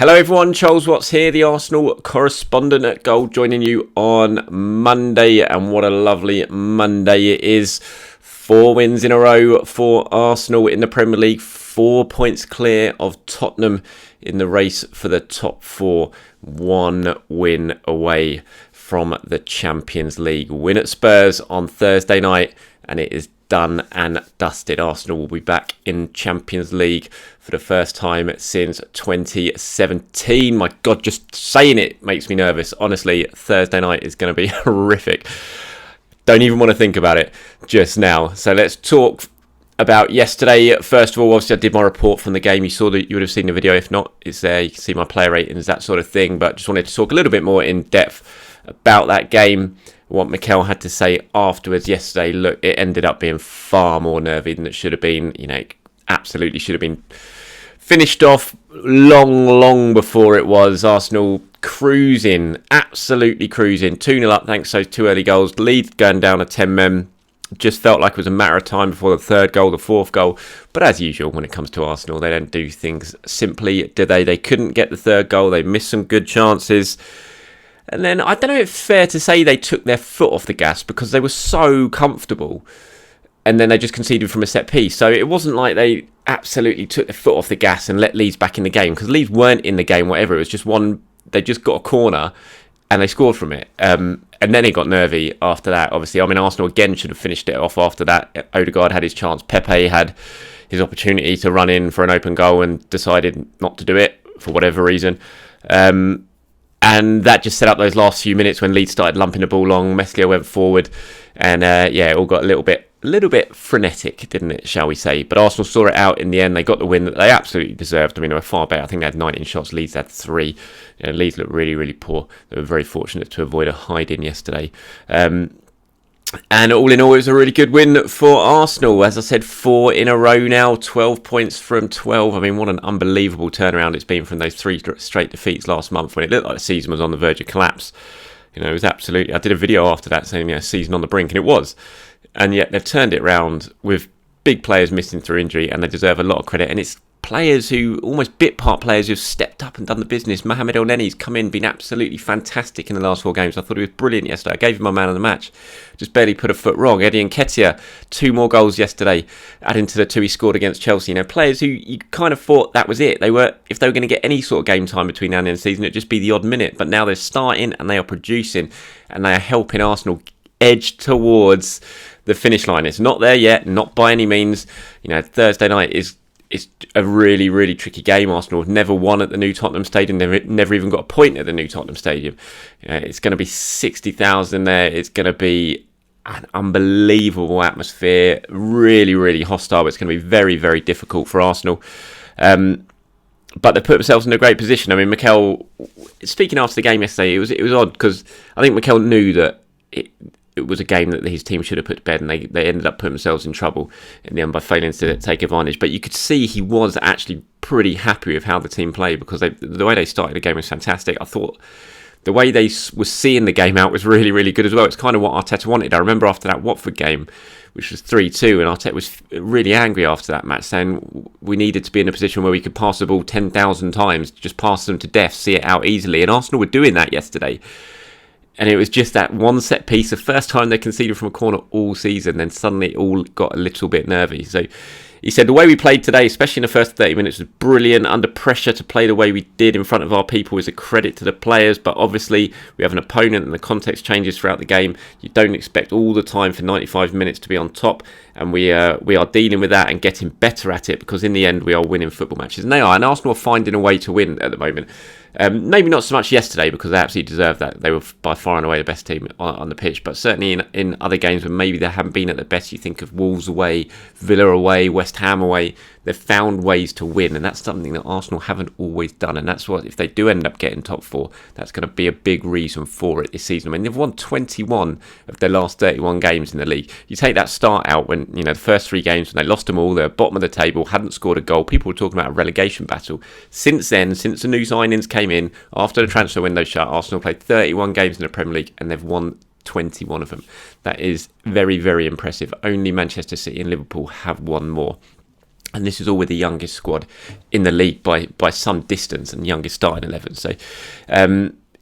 Hello everyone, Charles Watts here, the Arsenal correspondent at Goal, joining you on Monday, and what a lovely Monday it is. 4 wins in a row for Arsenal in the Premier League, 4 points clear of Tottenham in the race for the top 4, 1 win away from the Champions League. Win at Spurs on Thursday night, and it is done and dusted. Arsenal will be back in Champions League for the first time since 2017. My God, just saying it makes me nervous. Honestly, Thursday night is going to be horrific. Don't even want to think about it just now. So let's talk about yesterday. First of all, obviously I did my report from the game. You would have seen the video. If not, it's there. You can see my player ratings, that sort of thing. But just wanted to talk a little bit more in depth about that game. What Mikel had to say afterwards yesterday. Look, it ended up being far more nervy than it should have been. You know, it absolutely should have been finished off long before it was. Arsenal cruising, absolutely cruising. 2-0 up thanks to those 2 early goals. Leeds going down to 10 men. Just felt like it was a matter of time before the third goal, the fourth goal. But as usual, when it comes to Arsenal, they don't do things simply, do they? They couldn't get the third goal. They missed some good chances. And then, I don't know if it's fair to say they took their foot off the gas because they were so comfortable. And then they just conceded from a set piece. So it wasn't like they absolutely took their foot off the gas and let Leeds back in the game. Because Leeds weren't in the game, whatever. It was just one, they just got a corner and they scored from it. And then it got nervy after that, obviously. I mean, Arsenal again should have finished it off after that. Odegaard had his chance. Pepe had his opportunity to run in for an open goal and decided not to do it for whatever reason. And that just set up those last few minutes when Leeds started lumping the ball long. Meslier went forward, and it all got a little bit frenetic, didn't it, shall we say? But Arsenal saw it out in the end. They got the win that they absolutely deserved. I mean, they were far better. I think they had 19 shots. Leeds had 3. Leeds looked really poor. They were very fortunate to avoid a hide-in yesterday. And all in all, it was a really good win for Arsenal. As I said, 4 in a row now, 12 points from 12. I mean, what an unbelievable turnaround it's been from those 3 straight defeats last month when it looked like the season was on the verge of collapse. You know, it was absolutely... I did a video after that saying, season on the brink, and it was. And yet they've turned it around with big players missing through injury, and they deserve a lot of credit. And it's players who, almost bit part players who've stepped up and done the business. Mohammed Elneny's come in, been absolutely fantastic in the last 4 games. I thought he was brilliant yesterday. I gave him my man of the match. Just barely put a foot wrong. Nketiah, 2 more goals yesterday, adding to the 2 he scored against Chelsea. You know, players who you kind of thought that was it. If they were going to get any sort of game time between now and the end of the season, it'd just be the odd minute. But now they're starting and they are producing and they are helping Arsenal edge towards the finish line. It's not there yet, not by any means. You know, Thursday night is a really tricky game. Arsenal have never won at the new Tottenham Stadium. They've never even got a point at the new Tottenham Stadium. You know, it's going to be 60,000 there. It's going to be an unbelievable atmosphere. Really hostile. It's going to be very difficult for Arsenal. But they put themselves in a great position. I mean, Mikel, speaking after the game yesterday, it was odd because I think Mikel knew that it was a game that his team should have put to bed, and they ended up putting themselves in trouble in the end by failing to take advantage. But you could see he was actually pretty happy with how the team played because the way they started the game was fantastic. I thought the way they were seeing the game out was really good as well. It's kind of what Arteta wanted. I remember after that Watford game, which was 3-2, and Arteta was really angry after that match, saying we needed to be in a position where we could pass the ball 10,000 times, just pass them to death, see it out easily. And Arsenal were doing that yesterday. And it was just that one set piece, the first time they conceded from a corner all season, then suddenly it all got a little bit nervy. So he said the way we played today, especially in the first 30 minutes, was brilliant. Under pressure to play the way we did in front of our people is a credit to the players. But obviously we have an opponent and the context changes throughout the game. You don't expect all the time for 95 minutes to be on top. And we are dealing with that and getting better at it because in the end we are winning football matches. And they are. And Arsenal are finding a way to win at the moment. Maybe not so much yesterday because they absolutely deserved that. They were by far and away the best team on the pitch. But certainly in other games when maybe they haven't been at their best, you think of Wolves away, Villa away, West Ham away. They've found ways to win, and that's something that Arsenal haven't always done. And that's what, if they do end up getting top 4, that's going to be a big reason for it this season. I mean, they've won 21 of their last 31 games in the league. You take that start out when, you know, the first 3 games when they lost them all, they're bottom of the table, hadn't scored a goal. People were talking about a relegation battle. Since then, since the new signings came in, after the transfer window shut, Arsenal played 31 games in the Premier League and they've won 21 of them. That is very impressive. Only Manchester City and Liverpool have won more. And this is all with the youngest squad in the league by some distance, and youngest starting 11. So,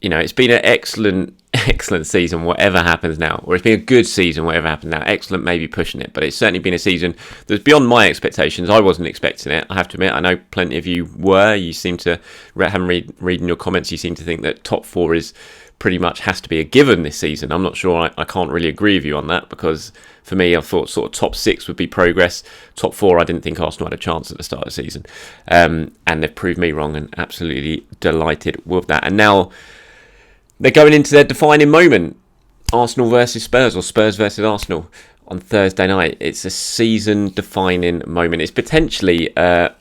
it's been an excellent season, whatever happens now. Or it's been a good season, whatever happens now. Excellent, maybe pushing it. But it's certainly been a season that's beyond my expectations. I wasn't expecting it, I have to admit. I know plenty of you were. You seem to, reading your comments, you seem to think that top 4 is pretty much has to be a given this season. I'm not sure. I can't really agree with you on that, because for me, I thought sort of top 6 would be progress. Top 4, I didn't think Arsenal had a chance at the start of the season. And they've proved me wrong, and absolutely delighted with that. And now they're going into their defining moment. Arsenal versus Spurs, or Spurs versus Arsenal on Thursday night. It's a season-defining moment. It's potentially an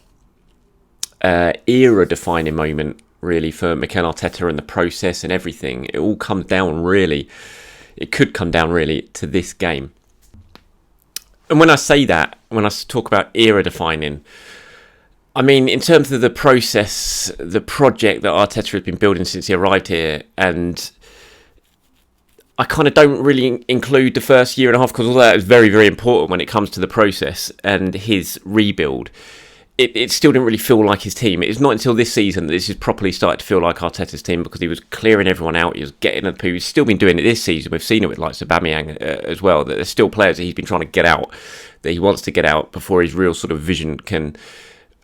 era-defining moment, really, for Mikel Arteta and the process and everything. It all comes down, really. It could come down, really, to this game. And when I say that, when I talk about era-defining, I mean, in terms of the process, the project that Arteta has been building since he arrived here, and I kind of don't really include the first year and a half, because all that is very, very important when it comes to the process and his rebuild. It still didn't really feel like his team. It's not until this season that this has properly started to feel like Arteta's team, because he was clearing everyone out. He was getting the poo. He's still been doing it this season. We've seen it with like Aubameyang as well, that there's still players that he's been trying to get out, that he wants to get out before his real sort of vision can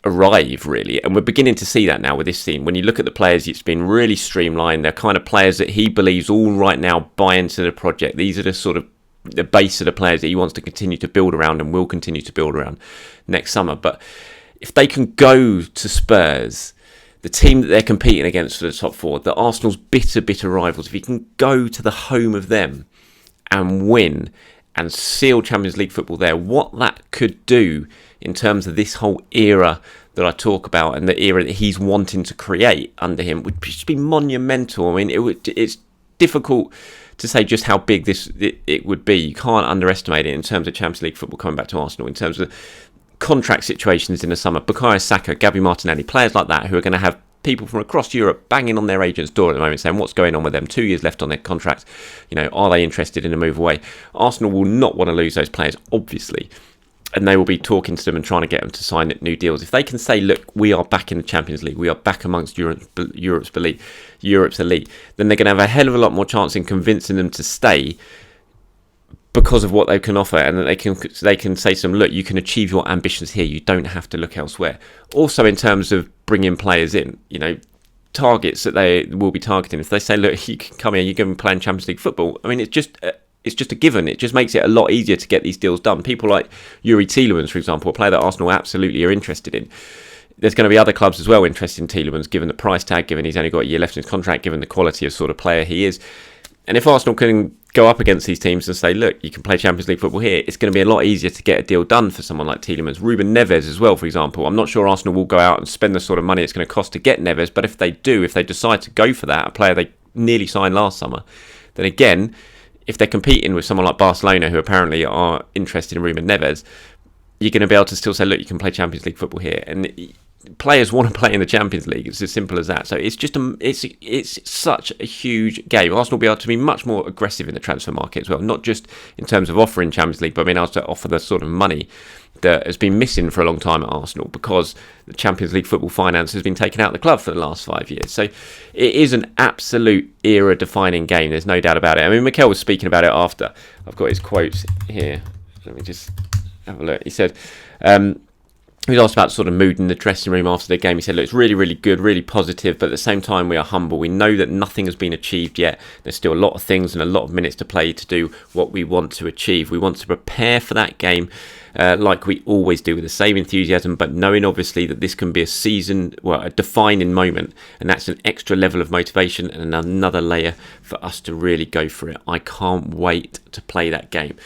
arrive, really. And we're beginning to see that now with this team. When you look at the players, it's been really streamlined. They're kind of players that he believes all right now buy into the project. These are the sort of the base of the players that he wants to continue to build around, and will continue to build around next summer. But if they can go to Spurs, the team that they're competing against for the top 4, the Arsenal's bitter rivals, if he can go to the home of them and win and seal Champions League football there, what that could do in terms of this whole era that I talk about, and the era that he's wanting to create under him, would just be monumental. I mean, it's difficult to say just how big it would be. You can't underestimate it in terms of Champions League football coming back to Arsenal, in terms of contract situations in the summer. Bukayo Saka, Gabby Martinelli, players like that who are going to have people from across Europe banging on their agent's door at the moment saying what's going on with them. 2 years left on their contract. Are they interested in a move away? Arsenal will not want to lose those players, obviously, and they will be talking to them and trying to get them to sign new deals. If they can say, look, we are back in the Champions League, we are back amongst Europe's elite, then they're going to have a hell of a lot more chance in convincing them to stay, because of what they can offer, and that they can say to them, look, you can achieve your ambitions here, you don't have to look elsewhere. Also, in terms of bringing players in, targets that they will be targeting. If they say, look, you can come here, you're going to be playing Champions League football, I mean, it's just a given. It just makes it a lot easier to get these deals done. People like Yuri Tielemans, for example, a player that Arsenal absolutely are interested in. There's going to be other clubs as well interested in Tielemans, given the price tag, given he's only got a year left in his contract, given the quality of sort of player he is. And if Arsenal can go up against these teams and say, look, you can play Champions League football here, it's going to be a lot easier to get a deal done for someone like Tielemans. Ruben Neves as well, for example. I'm not sure Arsenal will go out and spend the sort of money it's going to cost to get Neves, but if they do, if they decide to go for that, a player they nearly signed last summer, then again, if they're competing with someone like Barcelona, who apparently are interested in Ruben Neves, you're going to be able to still say, look, you can play Champions League football here. And players want to play in the Champions League. It's as simple as that. So it's just it's such a huge game. Arsenal will be able to be much more aggressive in the transfer market as well, not just in terms of offering Champions League, but being able to offer the sort of money that has been missing for a long time at Arsenal, because the Champions League football finance has been taken out of the club for the last 5 years. So it is an absolute era-defining game. There's no doubt about it. I mean, Mikel was speaking about it after. I've got his quotes here. Let me just have a look. He said, he was asked about sort of mood in the dressing room after the game. He said, look, it's really, really good, really positive, but at the same time, we are humble. We know that nothing has been achieved yet. There's still a lot of things and a lot of minutes to play to do what we want to achieve. We want to prepare for that game like we always do, with the same enthusiasm, but knowing obviously that this can be a defining moment, and that's an extra level of motivation and another layer for us to really go for it. I can't wait to play that game.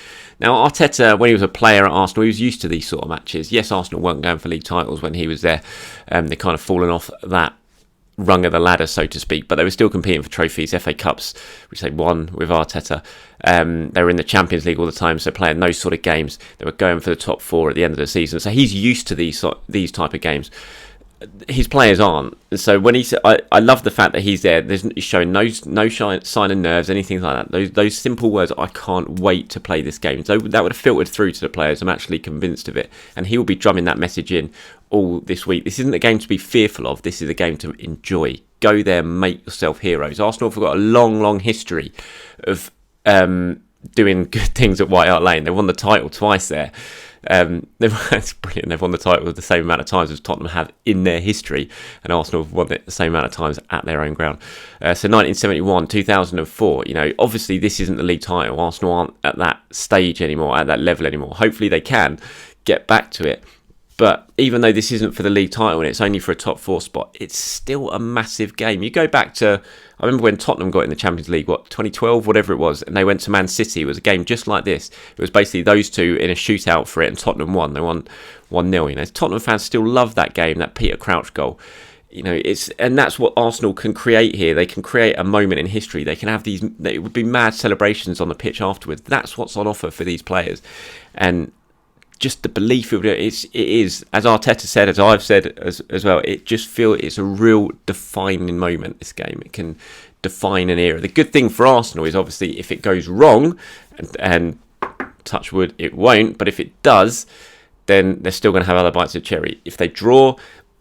Now, Arteta, when he was a player at Arsenal, he was used to these sort of matches. Yes, Arsenal weren't going for league titles when he was there. They kind of fallen off that rung of the ladder, so to speak, but they were still competing for trophies, FA Cups, which they won with Arteta. They were in the Champions League all the time, so playing those sort of games. They were going for the top 4 at the end of the season. So he's used to these type of games. his players aren't. So when I love the fact that he's there. He's showing no sign of nerves, anything like that. Those simple words. I can't wait to play this game. So that would have filtered through to the players. I'm actually convinced of it, and he will be drumming that message in all this week. This isn't a game to be fearful of. This is a game to enjoy. Go there, make yourself heroes. Arsenal have got a long history of doing good things at White Hart Lane. They won the title twice there. It's brilliant. They've won the title the same amount of times as Tottenham have in their history, and Arsenal have won it the same amount of times at their own ground. So 1971, 2004. Obviously this isn't the league title. Arsenal aren't at that stage anymore, at that level anymore. Hopefully they can get back to it. But even though this isn't for the league title and it's only for a top 4 spot, it's still a massive game. You go back to, I remember when Tottenham got in the Champions League, 2012, whatever it was, and they went to Man City. It was a game just like this. It was basically those two in a shootout for it, and Tottenham won. They won 1-0. Tottenham fans still love that game, that Peter Crouch goal. And that's what Arsenal can create here. They can create a moment in history. They can have these, it would be mad celebrations on the pitch afterwards. That's what's on offer for these players. And just the belief of it is, as Arteta said, as I've said as well, it just feels it's a real defining moment, this game. It can define an era. The good thing for Arsenal is obviously if it goes wrong, and touch wood, it won't, but if it does, then they're still going to have other bites of cherry. If they draw,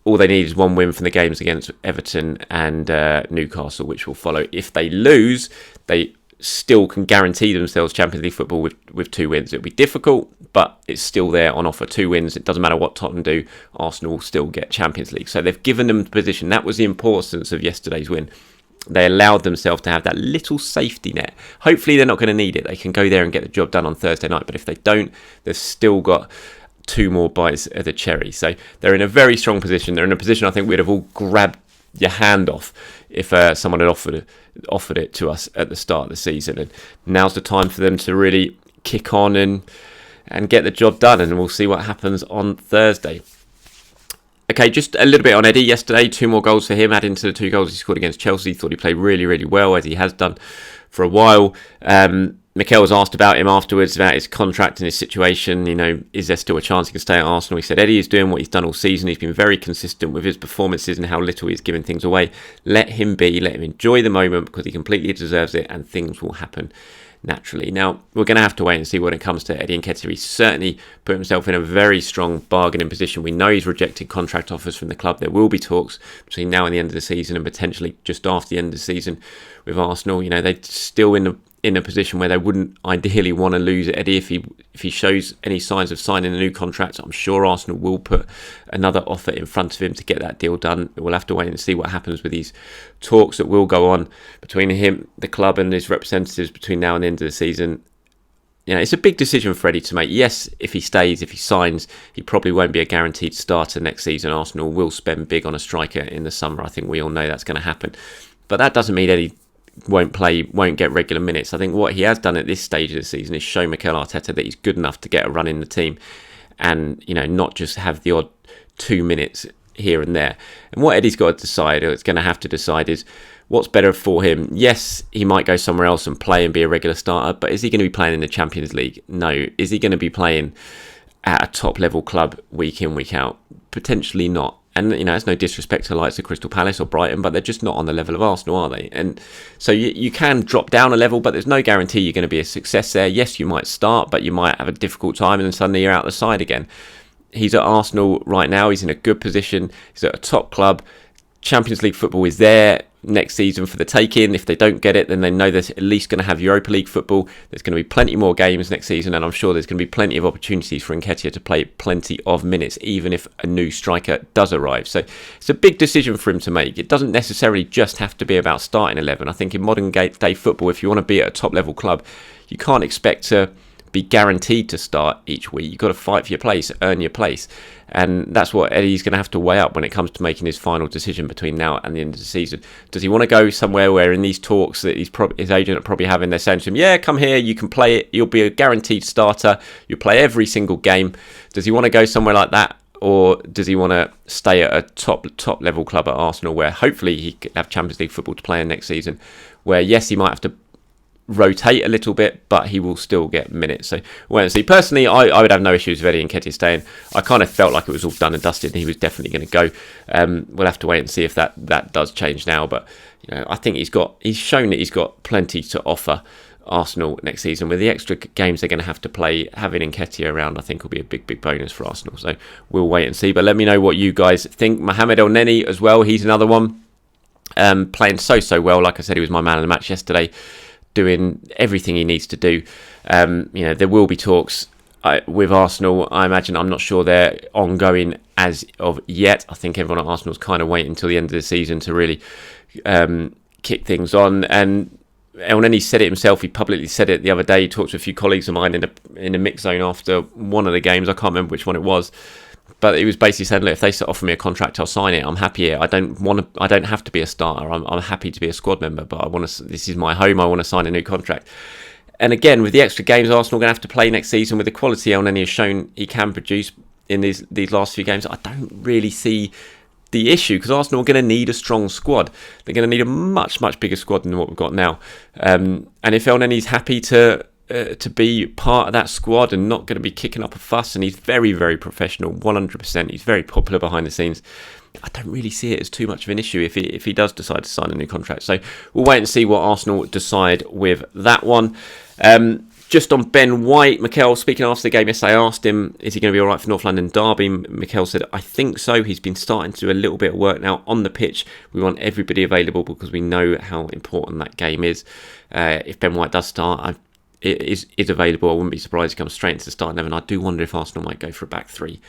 all they need is one win from the games against Everton and Newcastle, which will follow. If they lose, they still can guarantee themselves Champions League football with 2 wins. It'll be difficult, but it's still there on offer. 2 wins. It doesn't matter what Tottenham do. Arsenal will still get Champions League. So they've given them the position. That was the importance of yesterday's win. They allowed themselves to have that little safety net. Hopefully they're not going to need it. They can go there and get the job done on Thursday night. But if they don't, they've still got 2 more bites of the cherry. So they're in a very strong position. They're in a position I think we'd have all grabbed your hand off if someone had offered it to us at the start of the season. And now's the time for them to really kick on and get the job done, and we'll see what happens on Thursday. Okay, just a little bit on Eddie yesterday. 2 more goals for him, adding to the 2 goals he scored against Chelsea. Thought he played really well, as he has done for a while. Mikel was asked about him afterwards, about his contract and his situation. Is there still a chance he can stay at Arsenal? He said Eddie is doing what he's done all season. He's been very consistent with his performances and how little he's giving things away. Let him be. Let him enjoy the moment, because he completely deserves it, and things will happen naturally. Now, we're going to have to wait and see when it comes to Eddie Nketiah. He's certainly put himself in a very strong bargaining position. We know he's rejected contract offers from the club. There will be talks between now and the end of the season, and potentially just after the end of the season with Arsenal. They're still in a position where they wouldn't ideally want to lose Eddie if he shows any signs of signing a new contract. I'm sure Arsenal will put another offer in front of him to get that deal done. We'll have to wait and see what happens with these talks that will go on between him, the club, and his representatives between now and the end of the season. It's a big decision for Eddie to make. Yes, if he stays, if he signs, he probably won't be a guaranteed starter next season. Arsenal will spend big on a striker in the summer. I think we all know that's going to happen. But that doesn't mean Eddie won't get regular minutes. I think what he has done at this stage of the season is show Mikel Arteta that he's good enough to get a run in the team, and not just have the odd 2 minutes here and there. And what Eddie's got to decide, or it's going to have to decide, is what's better for him. Yes, he might go somewhere else and play and be a regular starter, but is he going to be playing in the Champions League? No. Is he going to be playing at a top level club week in, week out? Potentially not. And, it's no disrespect to the likes of Crystal Palace or Brighton, but they're just not on the level of Arsenal, are they? And so you can drop down a level, but there's no guarantee you're going to be a success there. Yes, you might start, but you might have a difficult time, and then suddenly you're out the side again. He's at Arsenal right now. He's in a good position. He's at a top club. Champions League football is there next season for the taking. If they don't get it, then they know they're at least going to have Europa League football. There's going to be plenty more games next season, and I'm sure there's going to be plenty of opportunities for Nketiah to play plenty of minutes, even if a new striker does arrive. So it's a big decision for him to make. It doesn't necessarily just have to be about starting 11. I think in modern day football, if you want to be at a top level club, you can't expect to be guaranteed to start each week. You've got to fight for your place, earn your place. And that's what Eddie's going to have to weigh up when it comes to making his final decision between now and the end of the season. Does he want to go somewhere where in these talks that his agent are probably having, they're saying to him, yeah, come here, you can play it, you'll be a guaranteed starter, you'll play every single game. Does he want to go somewhere like that? Or does he want to stay at a top level club at Arsenal, where hopefully he could have Champions League football to play in next season, where yes, he might have to rotate a little bit, but he will still get minutes. So we'll see. Personally, I would have no issues with Eddie Nketiah staying. I kind of felt like it was all done and dusted, and he was definitely going to go. We'll have to wait and see if that does change now. But I think he's shown that he's got plenty to offer Arsenal next season. With the extra games they're going to have to play, having Nketiah around I think will be a big bonus for Arsenal. So we'll wait and see. But let me know what you guys think. Mohammed Elneny as well, he's another one playing so well. Like I said, he was my man of the match yesterday, doing everything he needs to do. There will be talks with Arsenal. I imagine, I'm not sure they're ongoing as of yet. I think everyone at Arsenal's kind of waiting until the end of the season to really kick things on. And Elneny said it himself. He publicly said it the other day. He talked to a few colleagues of mine in the mix zone after one of the games. I can't remember which one it was, but he was basically saying, "Look, if they offer me a contract, I'll sign it. I'm happy here. I don't have to be a starter. I'm happy to be a squad member, but I want to. This is my home. I want to sign a new contract." And again, with the extra games Arsenal are going to have to play next season, with the quality Elneny has shown he can produce in these last few games, I don't really see the issue, because Arsenal are going to need a strong squad. They're going to need a much bigger squad than what we've got now. And if Elneny's happy to be part of that squad and not going to be kicking up a fuss, and he's very professional, 100%. He's very popular behind the scenes. I don't really see it as too much of an issue if he does decide to sign a new contract. So we'll wait and see what Arsenal decide with that one. Just on Ben White, Mikel, speaking after the game yesterday, I asked him, is he going to be all right for North London Derby? Mikel said, I think so. He's been starting to do a little bit of work now on the pitch. We want everybody available because we know how important that game is. If Ben White does start, it is available. I wouldn't be surprised if he comes straight into the starting 11. I do wonder if Arsenal might go for a back three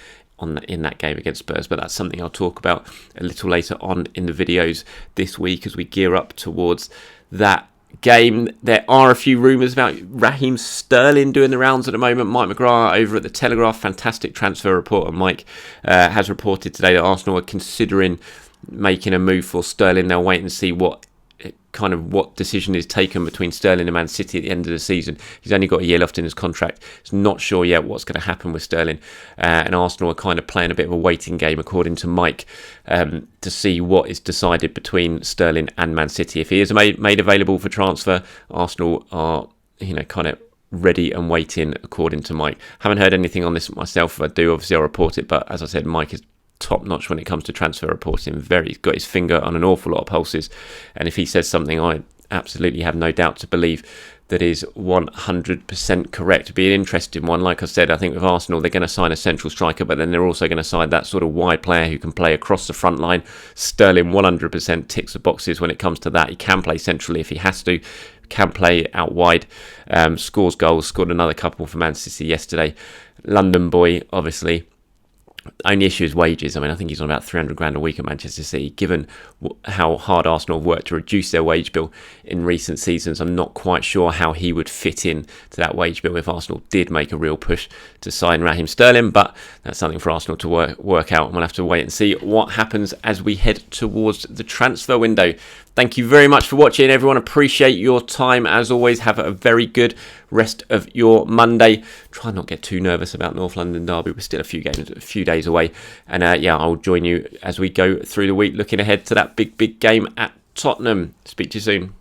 in that game against Spurs, but that's something I'll talk about a little later on in the videos this week as we gear up towards that game. There are a few rumours about Raheem Sterling doing the rounds at the moment. Mike McGrath over at the Telegraph, fantastic transfer reporter Mike, has reported today that Arsenal are considering making a move for Sterling. They'll wait and see what decision is taken between Sterling and Man City at the end of the season. He's only got a year left in his contract. He's not sure yet what's going to happen with Sterling, and Arsenal are kind of playing a bit of a waiting game, according to Mike, to see what is decided between Sterling and Man City. If he is made available for transfer, Arsenal are kind of ready and waiting, according to Mike. Haven't heard anything on this myself. If I do, obviously I'll report it, but as I said, Mike is top notch when it comes to transfer reporting. He's got his finger on an awful lot of pulses, and if he says something, I absolutely have no doubt to believe that is 100% correct. It'd be an interesting one. Like I said, I think with Arsenal, they're going to sign a central striker, but then they're also going to sign that sort of wide player who can play across the front line. Sterling 100% ticks the boxes when it comes to that. He can play centrally if he has to, can play out wide, scores goals, scored another couple for Man City yesterday. London boy, obviously. Only issue is wages. I mean, I think he's on about 300 grand a week at Manchester City. Given how hard Arsenal have worked to reduce their wage bill in recent seasons, I'm not quite sure how he would fit in to that wage bill if Arsenal did make a real push to sign Raheem Sterling. But that's something for Arsenal to work out. And we'll have to wait and see what happens as we head towards the transfer window. Thank you very much for watching, everyone. Appreciate your time. As always, have a very good rest of your Monday. Try not to get too nervous about North London Derby. We're still a few days away. And I'll join you as we go through the week, looking ahead to that big game at Tottenham. Speak to you soon.